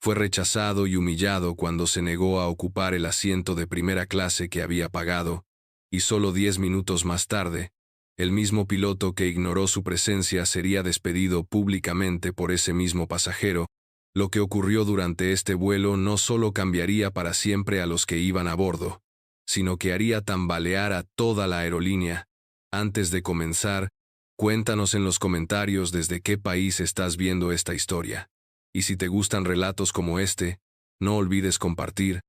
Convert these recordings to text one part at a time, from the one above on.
Fue rechazado y humillado cuando se negó a ocupar el asiento de primera clase que había pagado, y solo 10 minutos más tarde, el mismo piloto que ignoró su presencia sería despedido públicamente por ese mismo pasajero. Lo que ocurrió durante este vuelo no solo cambiaría para siempre a los que iban a bordo, sino que haría tambalear a toda la aerolínea. Antes de comenzar, cuéntanos en los comentarios desde qué país estás viendo esta historia. Y si te gustan relatos como este, no olvides compartir,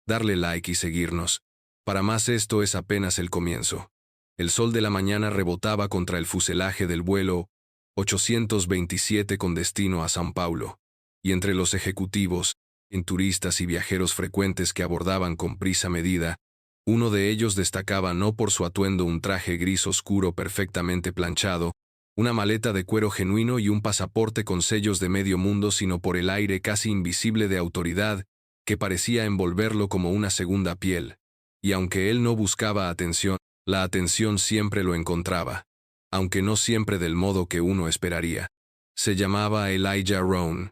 darle like y seguirnos. Para más, esto es apenas el comienzo. El sol de la mañana rebotaba contra el fuselaje del vuelo 827 con destino a São Paulo, y entre los ejecutivos, en turistas y viajeros frecuentes que abordaban con prisa medida, uno de ellos destacaba no por su atuendo un traje gris oscuro perfectamente planchado, una maleta de cuero genuino y un pasaporte con sellos de medio mundo, sino por el aire casi invisible de autoridad que parecía envolverlo como una segunda piel. Y aunque él no buscaba atención, la atención siempre lo encontraba, aunque no siempre del modo que uno esperaría. Se llamaba Elijah Rohn,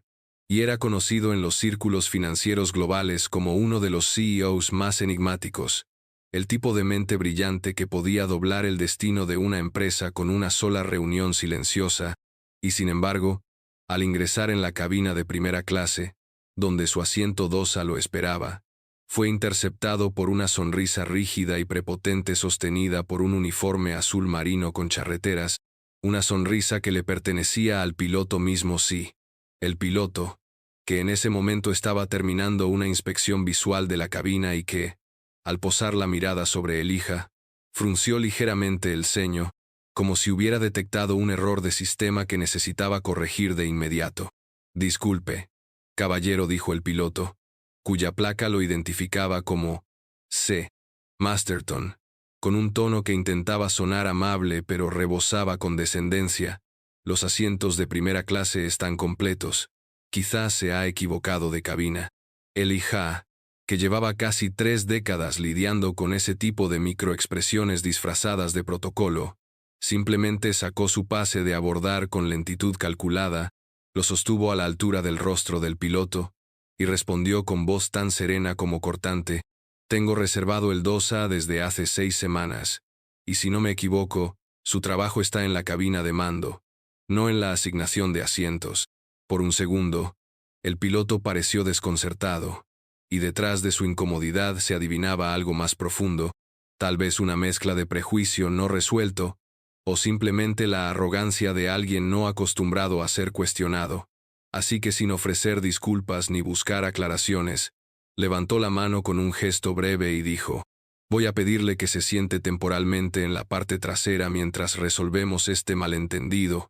y era conocido en los círculos financieros globales como uno de los CEOs más enigmáticos, el tipo de mente brillante que podía doblar el destino de una empresa con una sola reunión silenciosa, y sin embargo, al ingresar en la cabina de primera clase, donde su asiento 2A lo esperaba, fue interceptado por una sonrisa rígida y prepotente sostenida por un uniforme azul marino con charreteras, una sonrisa que le pertenecía al piloto mismo, sí. El piloto, que en ese momento estaba terminando una inspección visual de la cabina y que, al posar la mirada sobre Elijah, frunció ligeramente el ceño, como si hubiera detectado un error de sistema que necesitaba corregir de inmediato. «Disculpe, caballero», dijo el piloto, cuya placa lo identificaba como C. Masterton, con un tono que intentaba sonar amable pero rebosaba condescendencia. «Los asientos de primera clase están completos. Quizás se ha equivocado de cabina». Elijah, que llevaba casi 3 décadas lidiando con ese tipo de microexpresiones disfrazadas de protocolo, simplemente sacó su pase de abordar con lentitud calculada, lo sostuvo a la altura del rostro del piloto, y respondió con voz tan serena como cortante: «Tengo reservado el 2A desde hace 6 semanas, y si no me equivoco, su trabajo está en la cabina de mando, no en la asignación de asientos». Por un segundo, el piloto pareció desconcertado, y detrás de su incomodidad se adivinaba algo más profundo, tal vez una mezcla de prejuicio no resuelto, o simplemente la arrogancia de alguien no acostumbrado a ser cuestionado. Así que, sin ofrecer disculpas ni buscar aclaraciones, levantó la mano con un gesto breve y dijo: «Voy a pedirle que se siente temporalmente en la parte trasera mientras resolvemos este malentendido»,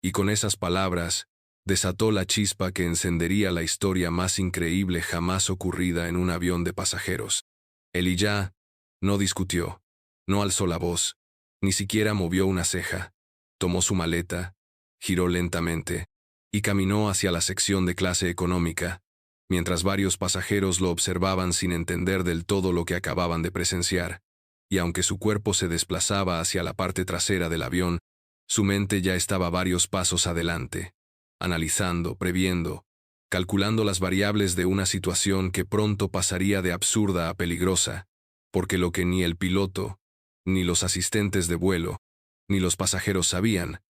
y con esas palabras, desató la chispa que encendería la historia más increíble jamás ocurrida en un avión de pasajeros. Elijah no discutió, no alzó la voz, ni siquiera movió una ceja. Tomó su maleta, giró lentamente, y caminó hacia la sección de clase económica, mientras varios pasajeros lo observaban sin entender del todo lo que acababan de presenciar, y aunque su cuerpo se desplazaba hacia la parte trasera del avión, su mente ya estaba varios pasos adelante, analizando, previendo, calculando las variables de una situación que pronto pasaría de absurda a peligrosa, porque lo que ni el piloto, ni los asistentes de vuelo, ni los pasajeros sabían,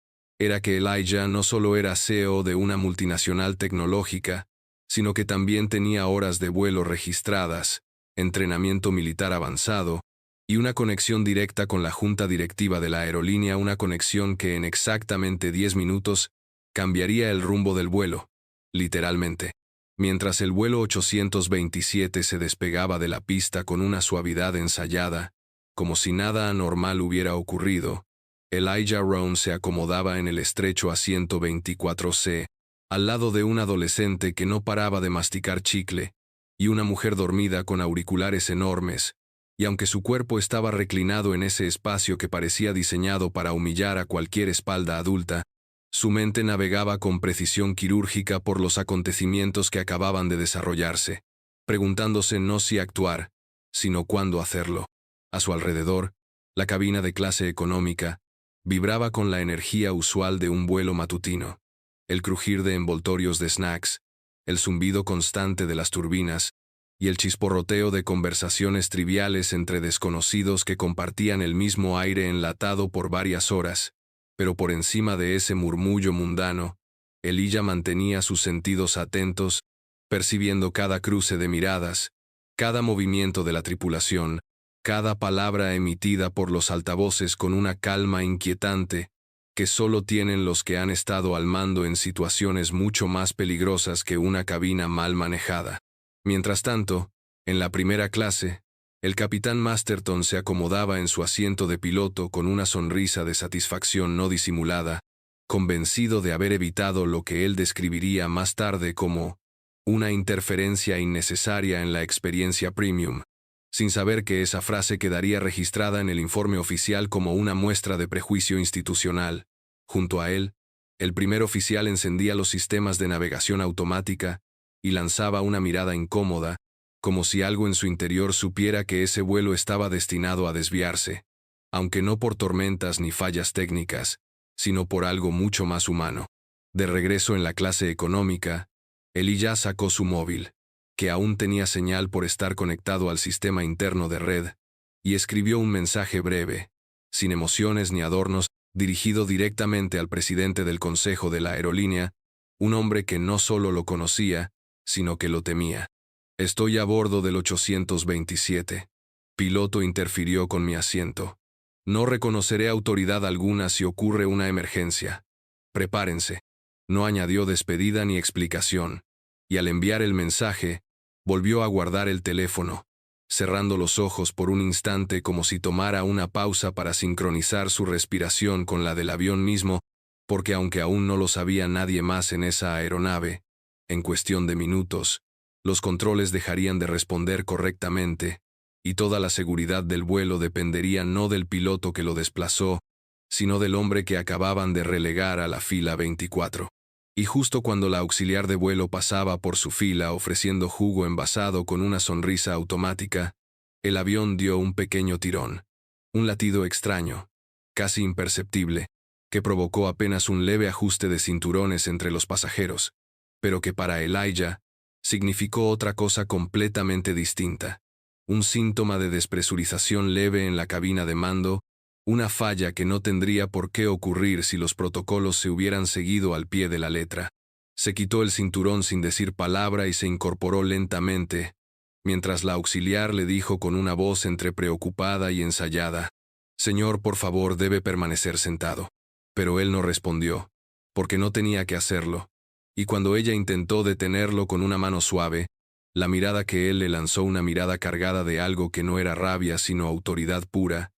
era que Elijah no solo era CEO de una multinacional tecnológica, sino que también tenía horas de vuelo registradas, entrenamiento militar avanzado y una conexión directa con la junta directiva de la aerolínea, una conexión que en exactamente 10 minutos cambiaría el rumbo del vuelo, literalmente. Mientras el vuelo 827 se despegaba de la pista con una suavidad ensayada, como si nada anormal hubiera ocurrido, Elijah Rohn se acomodaba en el estrecho asiento 24C, al lado de un adolescente que no paraba de masticar chicle, y una mujer dormida con auriculares enormes, y aunque su cuerpo estaba reclinado en ese espacio que parecía diseñado para humillar a cualquier espalda adulta, su mente navegaba con precisión quirúrgica por los acontecimientos que acababan de desarrollarse, preguntándose no si actuar, sino cuándo hacerlo. A su alrededor, la cabina de clase económica vibraba con la energía usual de un vuelo matutino. El crujir de envoltorios de snacks, el zumbido constante de las turbinas y el chisporroteo de conversaciones triviales entre desconocidos que compartían el mismo aire enlatado por varias horas, pero por encima de ese murmullo mundano, Elijah mantenía sus sentidos atentos, percibiendo cada cruce de miradas, cada movimiento de la tripulación, cada palabra emitida por los altavoces con una calma inquietante que solo tienen los que han estado al mando en situaciones mucho más peligrosas que una cabina mal manejada. Mientras tanto, en la primera clase, el capitán Masterton se acomodaba en su asiento de piloto con una sonrisa de satisfacción no disimulada, convencido de haber evitado lo que él describiría más tarde como una interferencia innecesaria en la experiencia premium, sin saber que esa frase quedaría registrada en el informe oficial como una muestra de prejuicio institucional. Junto a él, el primer oficial encendía los sistemas de navegación automática y lanzaba una mirada incómoda, como si algo en su interior supiera que ese vuelo estaba destinado a desviarse, aunque no por tormentas ni fallas técnicas, sino por algo mucho más humano. De regreso en la clase económica, Elijah sacó su móvil, que aún tenía señal por estar conectado al sistema interno de red, y escribió un mensaje breve, sin emociones ni adornos, dirigido directamente al presidente del consejo de la aerolínea, un hombre que no solo lo conocía, sino que lo temía. Estoy a bordo del 827. Piloto interfirió con mi asiento. No reconoceré autoridad alguna si ocurre una emergencia. Prepárense. No añadió despedida ni explicación, y al enviar el mensaje, volvió a guardar el teléfono, cerrando los ojos por un instante como si tomara una pausa para sincronizar su respiración con la del avión mismo, porque aunque aún no lo sabía nadie más en esa aeronave, en cuestión de minutos, los controles dejarían de responder correctamente, y toda la seguridad del vuelo dependería no del piloto que lo desplazó, sino del hombre que acababan de relegar a la fila 24. Y justo cuando la auxiliar de vuelo pasaba por su fila ofreciendo jugo envasado con una sonrisa automática, el avión dio un pequeño tirón, un latido extraño, casi imperceptible, que provocó apenas un leve ajuste de cinturones entre los pasajeros, pero que para Elijah significó otra cosa completamente distinta, un síntoma de despresurización leve en la cabina de mando, una falla que no tendría por qué ocurrir si los protocolos se hubieran seguido al pie de la letra. Se quitó el cinturón sin decir palabra y se incorporó lentamente, mientras la auxiliar le dijo con una voz entre preocupada y ensayada: «Señor, por favor, debe permanecer sentado». Pero él no respondió, porque no tenía que hacerlo, y cuando ella intentó detenerlo con una mano suave, la mirada que él le lanzó, una mirada cargada de algo que no era rabia sino autoridad pura,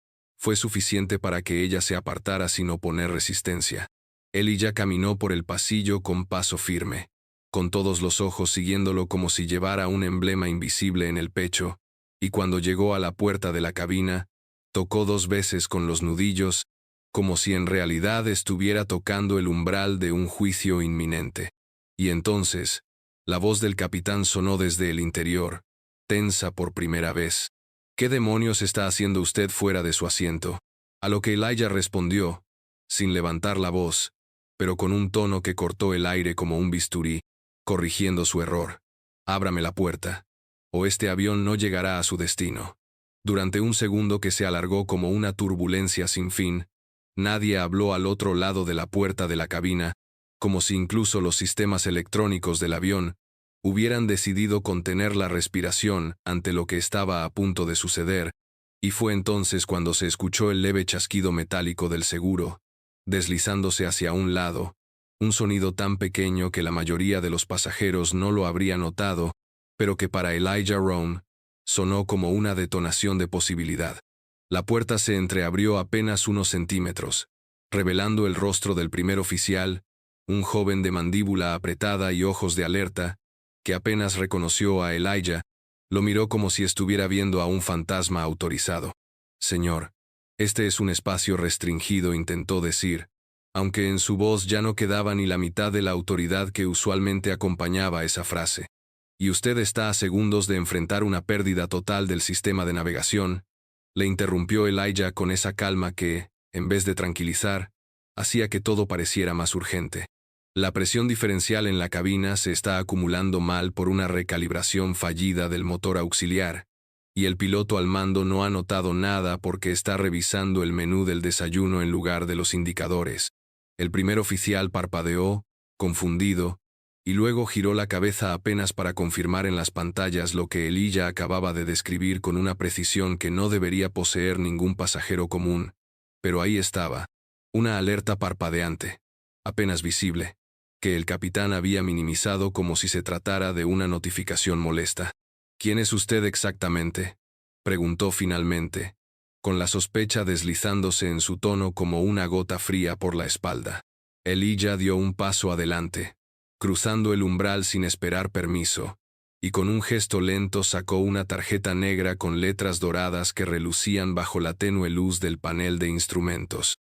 fue suficiente para que ella se apartara sin oponer resistencia. Elijah caminó por el pasillo con paso firme, con todos los ojos siguiéndolo como si llevara un emblema invisible en el pecho, y cuando llegó a la puerta de la cabina, tocó 2 veces con los nudillos, como si en realidad estuviera tocando el umbral de un juicio inminente. Y entonces, la voz del capitán sonó desde el interior, tensa por primera vez. «¿Qué demonios está haciendo usted fuera de su asiento?». A lo que Elijah respondió, sin levantar la voz, pero con un tono que cortó el aire como un bisturí, corrigiendo su error: «Ábrame la puerta, o este avión no llegará a su destino». Durante un segundo que se alargó como una turbulencia sin fin, nadie habló al otro lado de la puerta de la cabina, como si incluso los sistemas electrónicos del avión hubieran decidido contener la respiración ante lo que estaba a punto de suceder, y fue entonces cuando se escuchó el leve chasquido metálico del seguro, deslizándose hacia un lado, un sonido tan pequeño que la mayoría de los pasajeros no lo habría notado, pero que para Elijah Rohn sonó como una detonación de posibilidad. La puerta se entreabrió apenas unos centímetros, revelando el rostro del primer oficial, un joven de mandíbula apretada y ojos de alerta, que apenas reconoció a Elijah, lo miró como si estuviera viendo a un fantasma autorizado. «Señor, este es un espacio restringido», intentó decir, aunque en su voz ya no quedaba ni la mitad de la autoridad que usualmente acompañaba esa frase. «Y usted está a segundos de enfrentar una pérdida total del sistema de navegación», le interrumpió Elijah con esa calma que, en vez de tranquilizar, hacía que todo pareciera más urgente. La presión diferencial en la cabina se está acumulando mal por una recalibración fallida del motor auxiliar, y el piloto al mando no ha notado nada porque está revisando el menú del desayuno en lugar de los indicadores. El primer oficial parpadeó, confundido, y luego giró la cabeza apenas para confirmar en las pantallas lo que Elijah acababa de describir con una precisión que no debería poseer ningún pasajero común. Pero ahí estaba, una alerta parpadeante, apenas visible, que el capitán había minimizado como si se tratara de una notificación molesta. ¿Quién es usted exactamente?, preguntó finalmente, con la sospecha deslizándose en su tono como una gota fría por la espalda. Elijah dio un paso adelante, cruzando el umbral sin esperar permiso, y con un gesto lento sacó una tarjeta negra con letras doradas que relucían bajo la tenue luz del panel de instrumentos.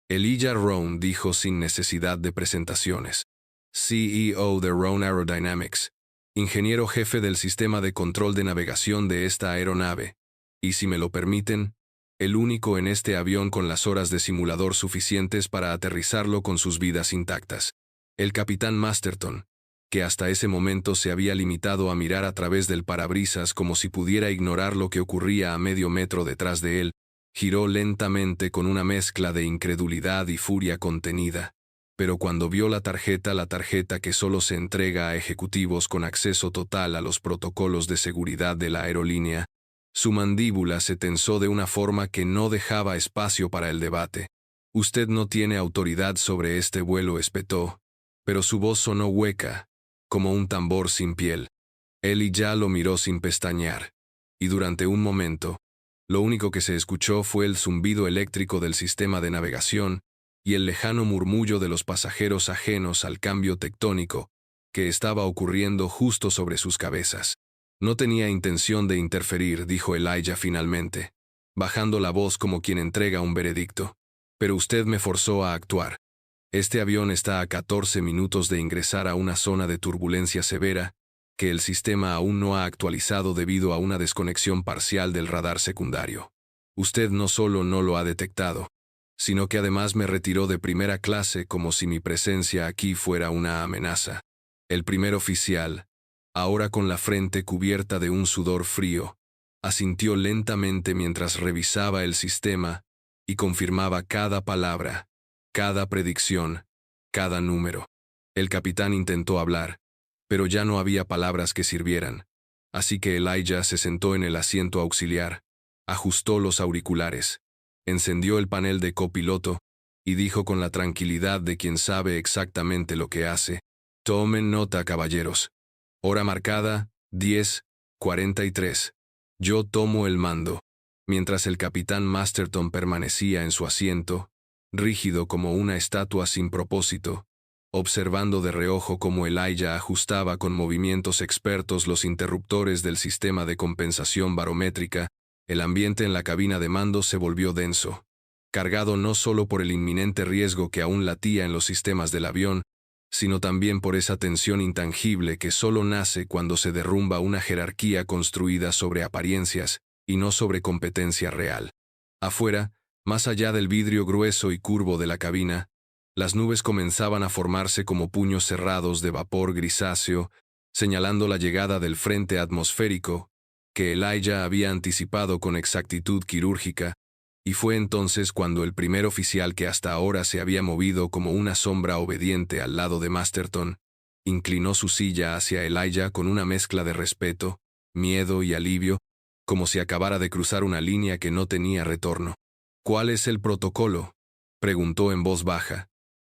Elijah Rohn dijo sin necesidad de presentaciones. CEO de Rohn Aerodynamics, ingeniero jefe del sistema de control de navegación de esta aeronave, y si me lo permiten, el único en este avión con las horas de simulador suficientes para aterrizarlo con sus vidas intactas. El capitán Masterton, que hasta ese momento se había limitado a mirar a través del parabrisas como si pudiera ignorar lo que ocurría a medio metro detrás de él, giró lentamente con una mezcla de incredulidad y furia contenida. Pero cuando vio la tarjeta que solo se entrega a ejecutivos con acceso total a los protocolos de seguridad de la aerolínea, su mandíbula se tensó de una forma que no dejaba espacio para el debate. Usted no tiene autoridad sobre este vuelo, espetó, pero su voz sonó hueca, como un tambor sin piel. Elijah lo miró sin pestañear, y durante un momento, lo único que se escuchó fue el zumbido eléctrico del sistema de navegación y el lejano murmullo de los pasajeros ajenos al cambio tectónico que estaba ocurriendo justo sobre sus cabezas. No tenía intención de interferir, dijo Elijah finalmente, bajando la voz como quien entrega un veredicto. Pero usted me forzó a actuar. Este avión está a 14 minutos de ingresar a una zona de turbulencia severa que el sistema aún no ha actualizado debido a una desconexión parcial del radar secundario. Usted no solo no lo ha detectado, sino que además me retiró de primera clase como si mi presencia aquí fuera una amenaza. El primer oficial, ahora con la frente cubierta de un sudor frío, asintió lentamente mientras revisaba el sistema y confirmaba cada palabra, cada predicción, cada número. El capitán intentó hablar, pero ya no había palabras que sirvieran, así que Elijah se sentó en el asiento auxiliar, ajustó los auriculares, encendió el panel de copiloto y dijo con la tranquilidad de quien sabe exactamente lo que hace: «Tomen nota, caballeros. Hora marcada, 10:43. Yo tomo el mando». Mientras el capitán Masterton permanecía en su asiento, rígido como una estatua sin propósito, observando de reojo cómo Elijah ajustaba con movimientos expertos los interruptores del sistema de compensación barométrica, el ambiente en la cabina de mando se volvió denso, cargado no solo por el inminente riesgo que aún latía en los sistemas del avión, sino también por esa tensión intangible que solo nace cuando se derrumba una jerarquía construida sobre apariencias y no sobre competencia real. Afuera, más allá del vidrio grueso y curvo de la cabina, las nubes comenzaban a formarse como puños cerrados de vapor grisáceo, señalando la llegada del frente atmosférico, que Elijah había anticipado con exactitud quirúrgica, y fue entonces cuando el primer oficial, que hasta ahora se había movido como una sombra obediente al lado de Masterton, inclinó su silla hacia Elijah con una mezcla de respeto, miedo y alivio, como si acabara de cruzar una línea que no tenía retorno. «¿Cuál es el protocolo?», preguntó en voz baja,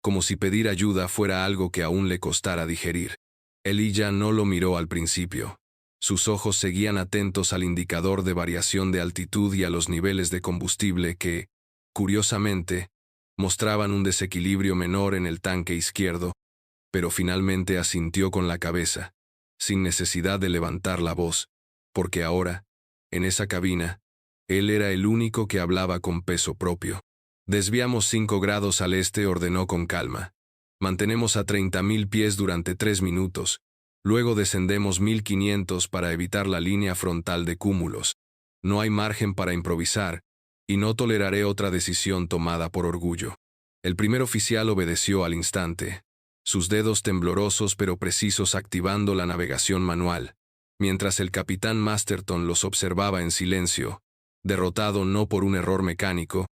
como si pedir ayuda fuera algo que aún le costara digerir. Elijah no lo miró al principio. Sus ojos seguían atentos al indicador de variación de altitud y a los niveles de combustible que, curiosamente, mostraban un desequilibrio menor en el tanque izquierdo, pero finalmente asintió con la cabeza, sin necesidad de levantar la voz, porque ahora, en esa cabina, él era el único que hablaba con peso propio. «Desviamos 5 grados al este», ordenó con calma. «Mantenemos a 30.000 pies durante 3 minutos. Luego descendemos 1.500 para evitar la línea frontal de cúmulos. No hay margen para improvisar, y no toleraré otra decisión tomada por orgullo». El primer oficial obedeció al instante, sus dedos temblorosos pero precisos activando la navegación manual, mientras el capitán Masterton los observaba en silencio, derrotado no por un error mecánico,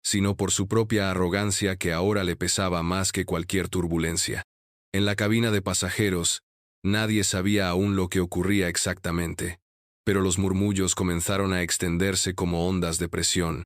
sino por su propia arrogancia que ahora le pesaba más que cualquier turbulencia. En la cabina de pasajeros, nadie sabía aún lo que ocurría exactamente, pero los murmullos comenzaron a extenderse como ondas de presión.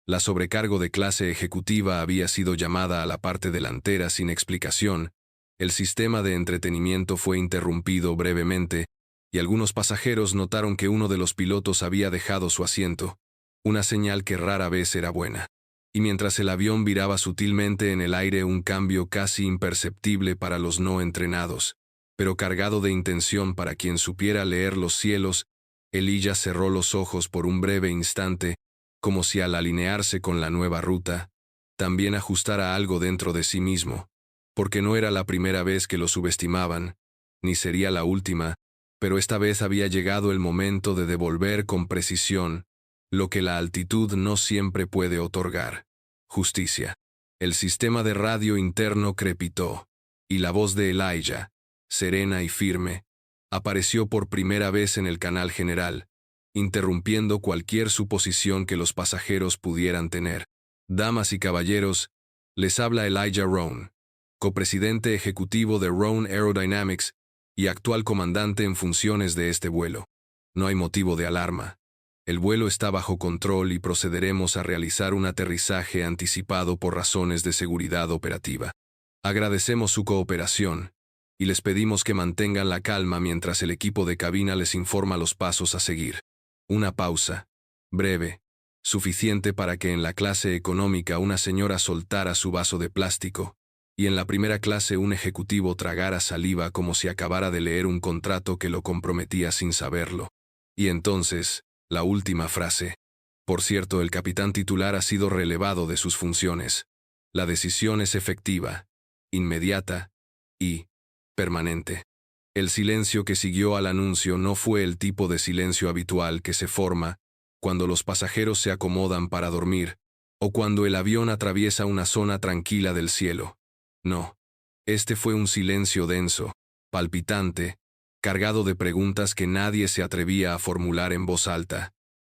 La sobrecargo de clase ejecutiva había sido llamada a la parte delantera sin explicación, el sistema de entretenimiento fue interrumpido brevemente, y algunos pasajeros notaron que uno de los pilotos había dejado su asiento, una señal que rara vez era buena. Y mientras el avión viraba sutilmente en el aire, un cambio casi imperceptible para los no entrenados, pero cargado de intención para quien supiera leer los cielos, Elijah cerró los ojos por un breve instante, como si al alinearse con la nueva ruta, también ajustara algo dentro de sí mismo, porque no era la primera vez que lo subestimaban, ni sería la última, pero esta vez había llegado el momento de devolver con precisión lo que la altitud no siempre puede otorgar: justicia. El sistema de radio interno crepitó, y la voz de Elijah, serena y firme, apareció por primera vez en el canal general, interrumpiendo cualquier suposición que los pasajeros pudieran tener. Damas y caballeros, les habla Elijah Rohn, copresidente ejecutivo de Rohn Aerodynamics y actual comandante en funciones de este vuelo. No hay motivo de alarma. El vuelo está bajo control y procederemos a realizar un aterrizaje anticipado por razones de seguridad operativa. Agradecemos su cooperación y les pedimos que mantengan la calma mientras el equipo de cabina les informa los pasos a seguir. Una pausa, breve, suficiente para que en la clase económica una señora soltara su vaso de plástico, y en la primera clase un ejecutivo tragara saliva como si acabara de leer un contrato que lo comprometía sin saberlo. Y entonces, la última frase. Por cierto, el capitán titular ha sido relevado de sus funciones. La decisión es efectiva, inmediata y permanente. El silencio que siguió al anuncio no fue el tipo de silencio habitual que se forma cuando los pasajeros se acomodan para dormir o cuando el avión atraviesa una zona tranquila del cielo. No. Este fue un silencio denso, palpitante, cargado de preguntas que nadie se atrevía a formular en voz alta.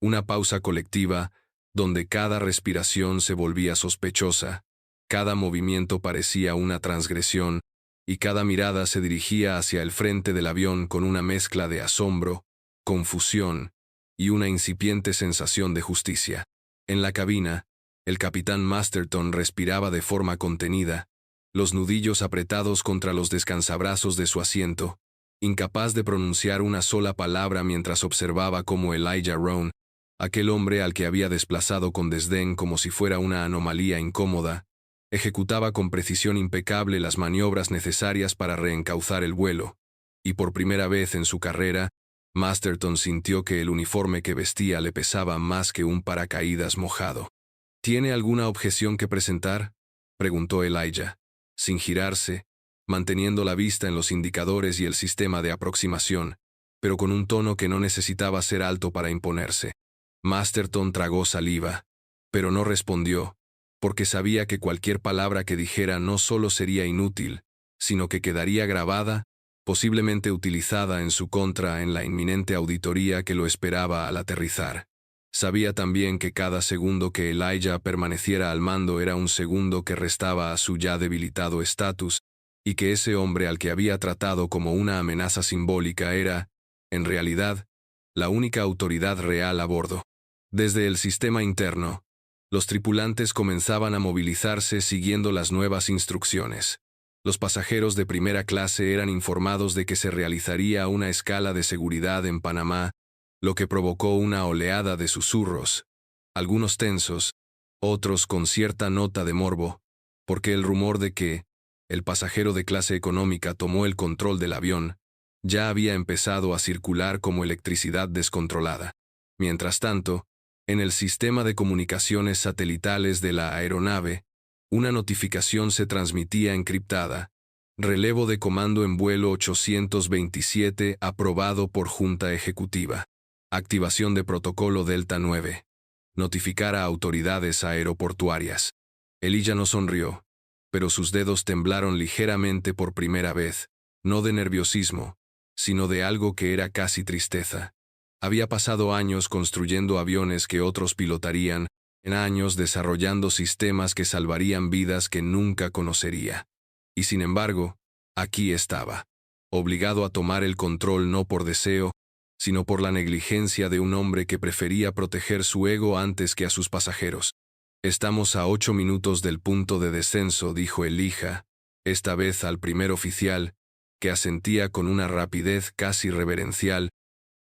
Una pausa colectiva, donde cada respiración se volvía sospechosa, cada movimiento parecía una transgresión, y cada mirada se dirigía hacia el frente del avión con una mezcla de asombro, confusión y una incipiente sensación de justicia. En la cabina, el capitán Masterton respiraba de forma contenida, los nudillos apretados contra los descansabrazos de su asiento, incapaz de pronunciar una sola palabra mientras observaba cómo Elijah Rohn, aquel hombre al que había desplazado con desdén como si fuera una anomalía incómoda, ejecutaba con precisión impecable las maniobras necesarias para reencauzar el vuelo, y por primera vez en su carrera, Masterton sintió que el uniforme que vestía le pesaba más que un paracaídas mojado. ¿Tiene alguna objeción que presentar?, preguntó Elijah, sin girarse, manteniendo la vista en los indicadores y el sistema de aproximación, pero con un tono que no necesitaba ser alto para imponerse. Masterton tragó saliva, pero no respondió, porque sabía que cualquier palabra que dijera no solo sería inútil, sino que quedaría grabada, posiblemente utilizada en su contra en la inminente auditoría que lo esperaba al aterrizar. Sabía también que cada segundo que Elijah permaneciera al mando era un segundo que restaba a su ya debilitado estatus, y que ese hombre al que había tratado como una amenaza simbólica era, en realidad, la única autoridad real a bordo. Desde el sistema interno, los tripulantes comenzaban a movilizarse siguiendo las nuevas instrucciones. Los pasajeros de primera clase eran informados de que se realizaría una escala de seguridad en Panamá, lo que provocó una oleada de susurros, algunos tensos, otros con cierta nota de morbo, porque el rumor de que el pasajero de clase económica tomó el control del avión ya había empezado a circular como electricidad descontrolada. Mientras tanto, en el sistema de comunicaciones satelitales de la aeronave, una notificación se transmitía encriptada: relevo de comando en vuelo 827 aprobado por Junta Ejecutiva. Activación de protocolo Delta 9. Notificar a autoridades aeroportuarias. Elijah no sonrió, pero sus dedos temblaron ligeramente por primera vez, no de nerviosismo, sino de algo que era casi tristeza. Había pasado años construyendo aviones que otros pilotarían, en años desarrollando sistemas que salvarían vidas que nunca conocería. Y sin embargo, aquí estaba, obligado a tomar el control no por deseo, sino por la negligencia de un hombre que prefería proteger su ego antes que a sus pasajeros. «Estamos a 8 minutos del punto de descenso», dijo Elijah, esta vez al primer oficial, que asentía con una rapidez casi reverencial,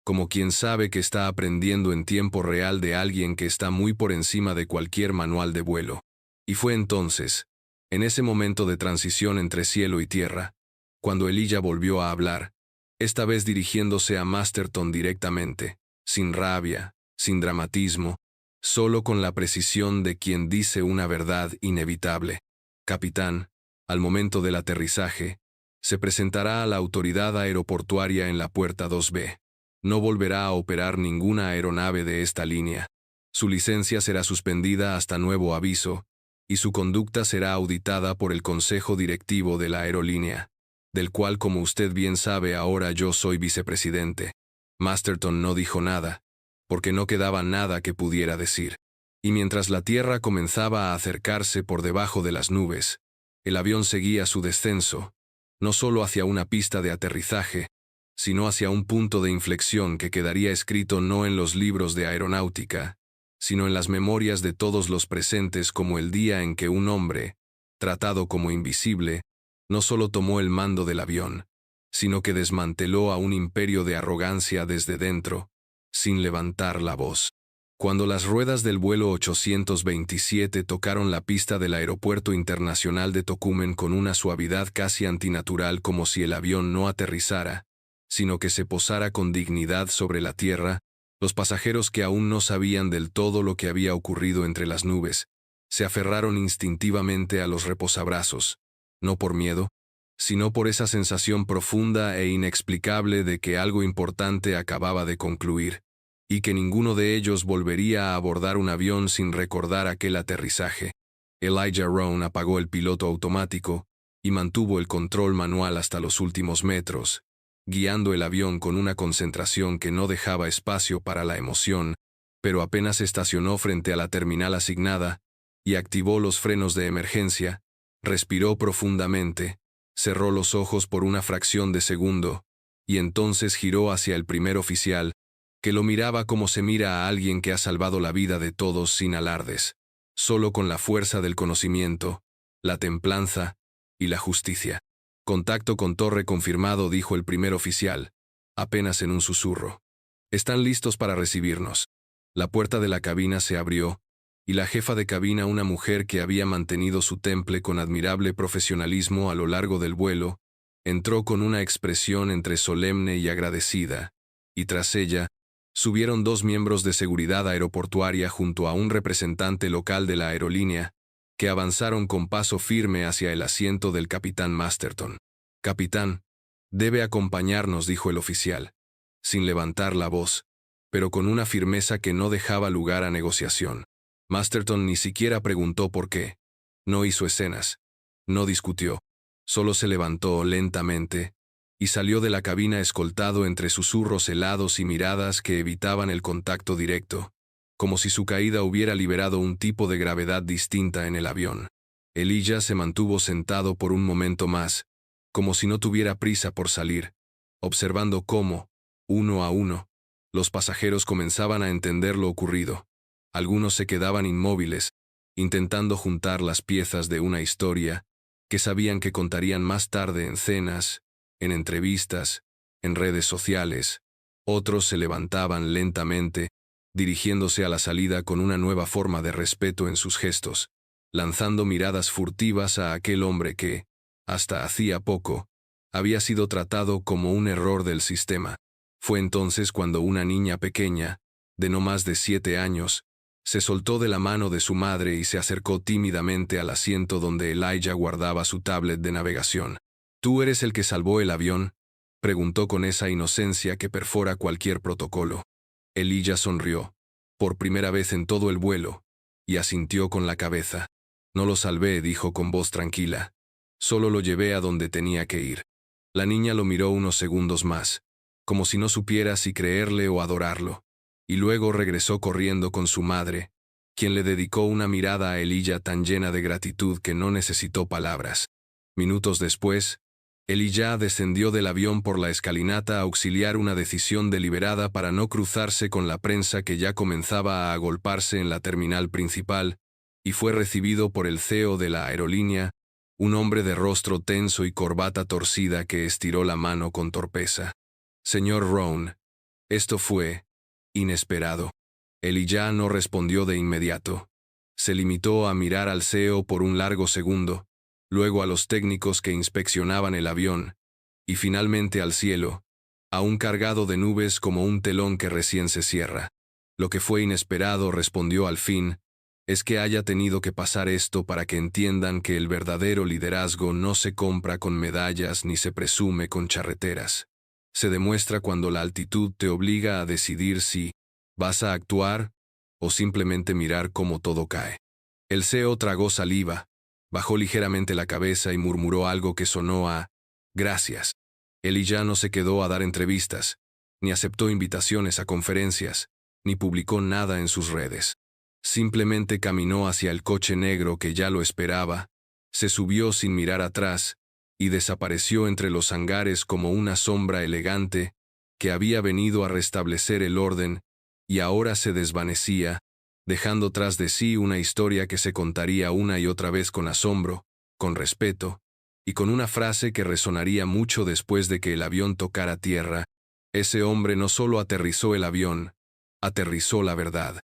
como quien sabe que está aprendiendo en tiempo real de alguien que está muy por encima de cualquier manual de vuelo. Y fue entonces, en ese momento de transición entre cielo y tierra, cuando Elijah volvió a hablar, esta vez dirigiéndose a Masterton directamente, sin rabia, sin dramatismo, solo con la precisión de quien dice una verdad inevitable. «Capitán, al momento del aterrizaje, se presentará a la autoridad aeroportuaria en la puerta 2B. No volverá a operar ninguna aeronave de esta línea. Su licencia será suspendida hasta nuevo aviso, y su conducta será auditada por el Consejo Directivo de la aerolínea, del cual, como usted bien sabe, ahora yo soy vicepresidente». Masterton no dijo nada, porque no quedaba nada que pudiera decir. Y mientras la Tierra comenzaba a acercarse por debajo de las nubes, el avión seguía su descenso, no solo hacia una pista de aterrizaje, sino hacia un punto de inflexión que quedaría escrito no en los libros de aeronáutica, sino en las memorias de todos los presentes como el día en que un hombre, tratado como invisible, no solo tomó el mando del avión, sino que desmanteló a un imperio de arrogancia desde dentro, sin levantar la voz. Cuando las ruedas del vuelo 827 tocaron la pista del Aeropuerto Internacional de Tocumen con una suavidad casi antinatural, como si el avión no aterrizara, sino que se posara con dignidad sobre la tierra, los pasajeros, que aún no sabían del todo lo que había ocurrido entre las nubes, se aferraron instintivamente a los reposabrazos, no por miedo, sino por esa sensación profunda e inexplicable de que algo importante acababa de concluir, y que ninguno de ellos volvería a abordar un avión sin recordar aquel aterrizaje. Elijah Roane apagó el piloto automático y mantuvo el control manual hasta los últimos metros, guiando el avión con una concentración que no dejaba espacio para la emoción, pero apenas estacionó frente a la terminal asignada y activó los frenos de emergencia, respiró profundamente, cerró los ojos por una fracción de segundo, y entonces giró hacia el primer oficial, que lo miraba como se mira a alguien que ha salvado la vida de todos sin alardes, solo con la fuerza del conocimiento, la templanza y la justicia. «Contacto con torre confirmado», dijo el primer oficial, apenas en un susurro. «Están listos para recibirnos». La puerta de la cabina se abrió, y la jefa de cabina, una mujer que había mantenido su temple con admirable profesionalismo a lo largo del vuelo, entró con una expresión entre solemne y agradecida, y tras ella, subieron 2 miembros de seguridad aeroportuaria junto a un representante local de la aerolínea, que avanzaron con paso firme hacia el asiento del capitán Masterton. «Capitán, debe acompañarnos», dijo el oficial, sin levantar la voz, pero con una firmeza que no dejaba lugar a negociación. Masterton ni siquiera preguntó por qué. No hizo escenas. No discutió. Solo se levantó lentamente y salió de la cabina escoltado entre susurros helados y miradas que evitaban el contacto directo, como si su caída hubiera liberado un tipo de gravedad distinta en el avión. Elijah se mantuvo sentado por un momento más, como si no tuviera prisa por salir, observando cómo, uno a uno, los pasajeros comenzaban a entender lo ocurrido. Algunos se quedaban inmóviles, intentando juntar las piezas de una historia que sabían que contarían más tarde en cenas, en entrevistas, en redes sociales. Otros se levantaban lentamente, dirigiéndose a la salida con una nueva forma de respeto en sus gestos, lanzando miradas furtivas a aquel hombre que, hasta hacía poco, había sido tratado como un error del sistema. Fue entonces cuando una niña pequeña, de no más de 7 años, se soltó de la mano de su madre y se acercó tímidamente al asiento donde Elijah guardaba su tablet de navegación. «¿Tú eres el que salvó el avión?», preguntó con esa inocencia que perfora cualquier protocolo. Elijah sonrió, por primera vez en todo el vuelo, y asintió con la cabeza. No lo salvé, dijo con voz tranquila. Solo lo llevé a donde tenía que ir. La niña lo miró unos segundos más, como si no supiera si creerle o adorarlo, y luego regresó corriendo con su madre, quien le dedicó una mirada a Elijah tan llena de gratitud que no necesitó palabras. Minutos después, Elijah descendió del avión por la escalinata a auxiliar una decisión deliberada para no cruzarse con la prensa que ya comenzaba a agolparse en la terminal principal, y fue recibido por el CEO de la aerolínea, un hombre de rostro tenso y corbata torcida que estiró la mano con torpeza. Señor Rohn, esto fue inesperado. Elijah no respondió de inmediato. Se limitó a mirar al CEO por un largo segundo, luego a los técnicos que inspeccionaban el avión, y finalmente al cielo, aún cargado de nubes como un telón que recién se cierra. Lo que fue inesperado, respondió al fin, es que haya tenido que pasar esto para que entiendan que el verdadero liderazgo no se compra con medallas ni se presume con charreteras. Se demuestra cuando la altitud te obliga a decidir si vas a actuar o simplemente mirar cómo todo cae. El CEO tragó saliva, bajó ligeramente la cabeza y murmuró algo que sonó a «gracias». Elijah no se quedó a dar entrevistas, ni aceptó invitaciones a conferencias, ni publicó nada en sus redes. Simplemente caminó hacia el coche negro que ya lo esperaba, se subió sin mirar atrás y desapareció entre los hangares como una sombra elegante que había venido a restablecer el orden y ahora se desvanecía, dejando tras de sí una historia que se contaría una y otra vez con asombro, con respeto, y con una frase que resonaría mucho después de que el avión tocara tierra. Ese hombre no solo aterrizó el avión, aterrizó la verdad.